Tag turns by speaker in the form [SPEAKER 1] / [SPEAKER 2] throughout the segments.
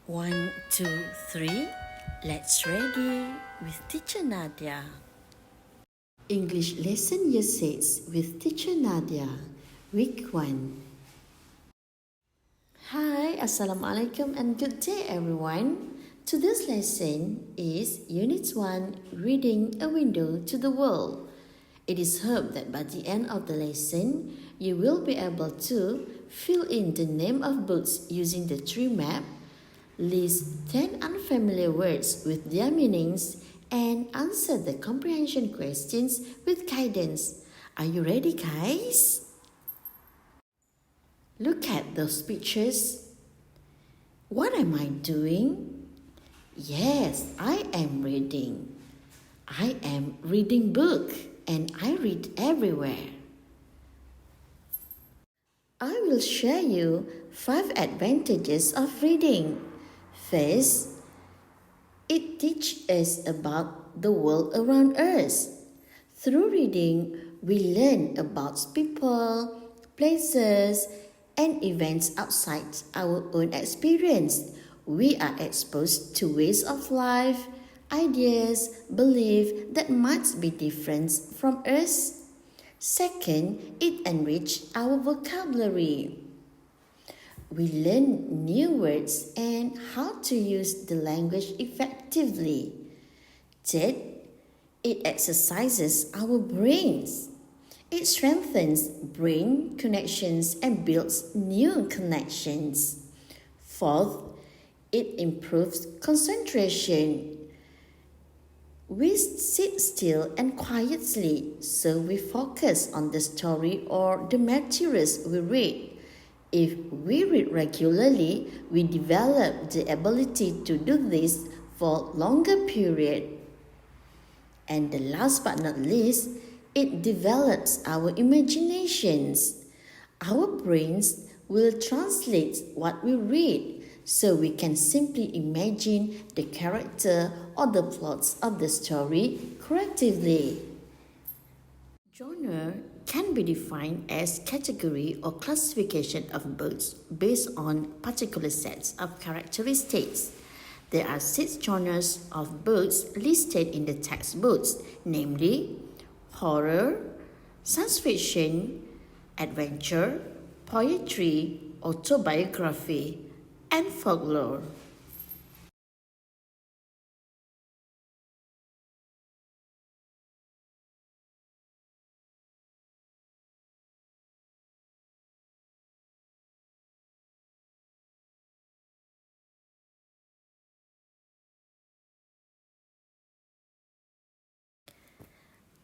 [SPEAKER 1] One, two, three. Let's ready with Teacher Nadia. English Lesson Year 6 with Teacher Nadia. Week 1. Hi, Assalamualaikum and good day everyone. Today's lesson is Unit 1, Reading a Window to the World. It is hoped that by the end of the lesson, you will be able to fill in the name of books using the tree map, list 10 unfamiliar words with their meanings, and answer the comprehension questions with guidance. Are you ready, guys? Look at those pictures. What am I doing? Yes, I am reading. I am reading book and I read everywhere. I will share you 5 advantages of reading. First, it teaches us about the world around us. Through reading, we learn about people, places, and events outside our own experience. We are exposed to ways of life, ideas, beliefs that might be different from us. Second, it enriches our vocabulary. We learn new words and how to use the language effectively. Third, it exercises our brains. It strengthens brain connections and builds new connections. Fourth, it improves concentration. We sit still and quietly, so we focus on the story or the materials we read. If we read regularly, we develop the ability to do this for longer period. And the last but not least, it develops our imaginations. Our brains will translate what we read, so we can simply imagine the character or the plots of the story creatively. Genre can be defined as category or classification of books based on particular sets of characteristics. There are 6 genres of books listed in the textbooks, namely horror, science fiction, adventure, poetry, autobiography, and folklore.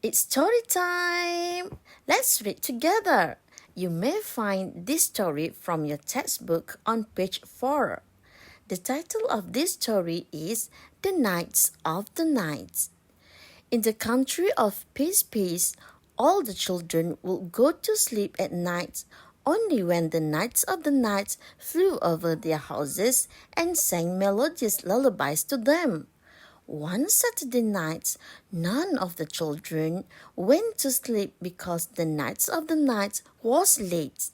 [SPEAKER 1] It's story time! Let's read together. You may find this story from your textbook on page 4. The title of this story is The Knights of the Night. In the country of peace, all the children would go to sleep at night only when the knights of the night flew over their houses and sang melodious lullabies to them. One Saturday night, none of the children went to sleep because the Knights of the Night was late.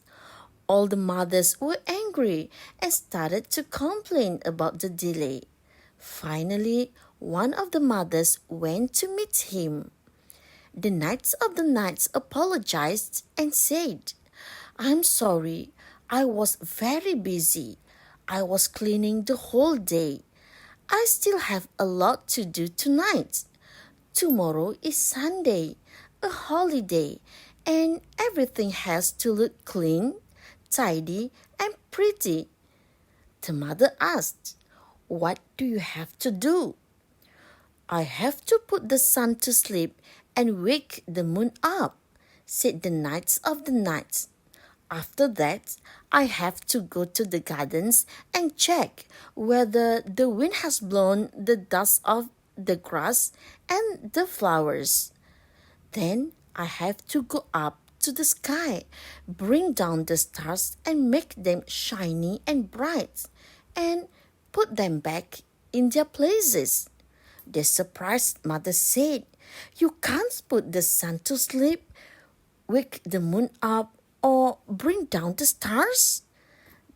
[SPEAKER 1] All the mothers were angry and started to complain about the delay. Finally, one of the mothers went to meet him. The Knights of the Night apologized and said, "I'm sorry, I was very busy. I was cleaning the whole day. I still have a lot to do tonight. Tomorrow is Sunday, a holiday, and everything has to look clean, tidy, and pretty." The mother asked, "What do you have to do?" "I have to put the sun to sleep and wake the moon up," said the Knights of the Night. "After that, I have to go to the gardens and check whether the wind has blown the dust off the grass and the flowers. Then I have to go up to the sky, bring down the stars and make them shiny and bright, and put them back in their places." The surprised mother said, "You can't put the sun to sleep, wake the moon up, or bring down the stars?"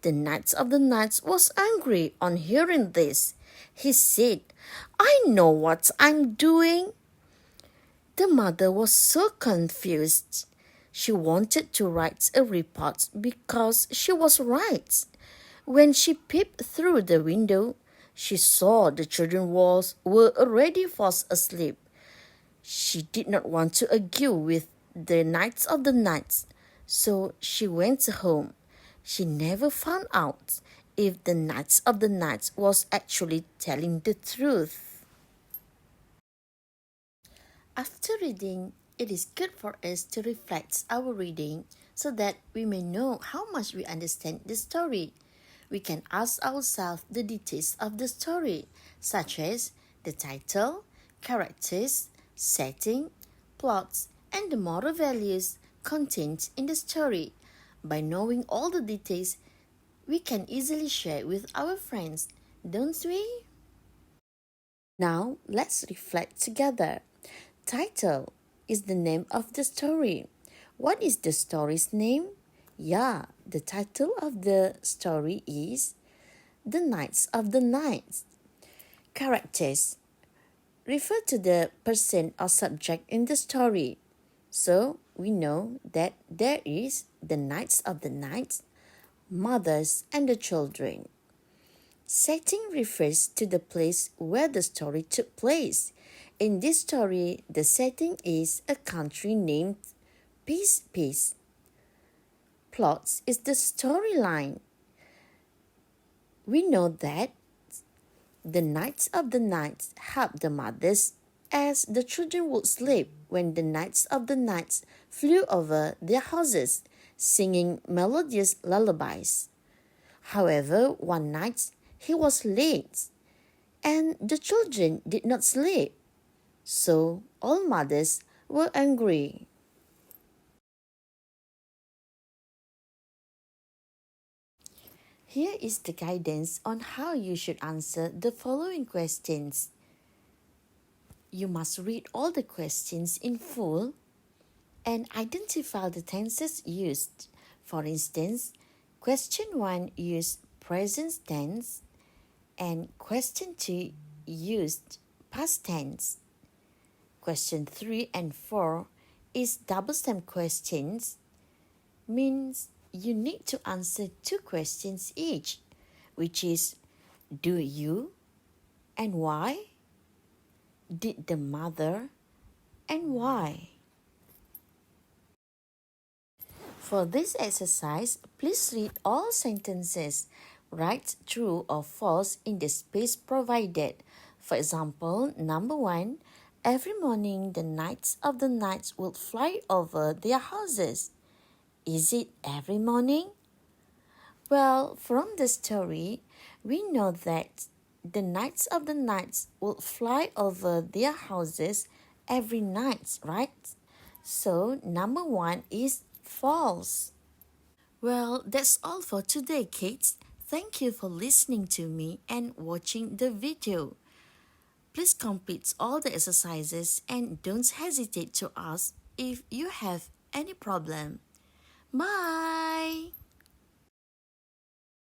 [SPEAKER 1] The Knights of the Knights was angry on hearing this. He said, "I know what I'm doing." The mother was so confused. She wanted to write a report because she was right. When she peeped through the window, she saw the children were already fast asleep. She did not want to argue with the Knights of the Knights, so she went home. She never found out if the Knights of the Knights was actually telling the truth. After reading, it is good for us to reflect our reading so that we may know how much we understand the story. We can ask ourselves the details of the story, such as the title, characters, setting, plots, and the moral values contained in the story. By knowing all the details, we can easily share with our friends, don't we? Now, let's reflect together. Title is the name of the story. What is the story's name? Yeah, the title of the story is The Knights of the Knights. Characters refer to the person or subject in the story. So we know that there is the Knights of the Knights, mothers, and the children. Setting refers to the place where the story took place. In this story, the setting is a country named Peace. Plots is the storyline. We know that the Knights of the Knights helped the mothers as the children would sleep when the Knights of the Knights flew over their houses, singing melodious lullabies. However, one night he was late, and the children did not sleep. So all mothers were angry. Here is the guidance on how you should answer the following questions. You must read all the questions in full and identify the tenses used. For instance, question 1 used present tense and question 2 used past tense. Question 3 and 4 is double stem questions, means you need to answer 2 questions each, which is do you and why, did the mother and why. For this exercise, please read all sentences. Write true or false in the space provided. For example, number 1, every morning the Knights of the Knights would fly over their houses. Is it every morning? Well, from the story, we know that the Knights of the Knights would fly over their houses every night, right? So, number 1 is false. Well, that's all for today, kids. Thank you for listening to me and watching the video. Please complete all the exercises and don't hesitate to ask if you have any problem. Bye!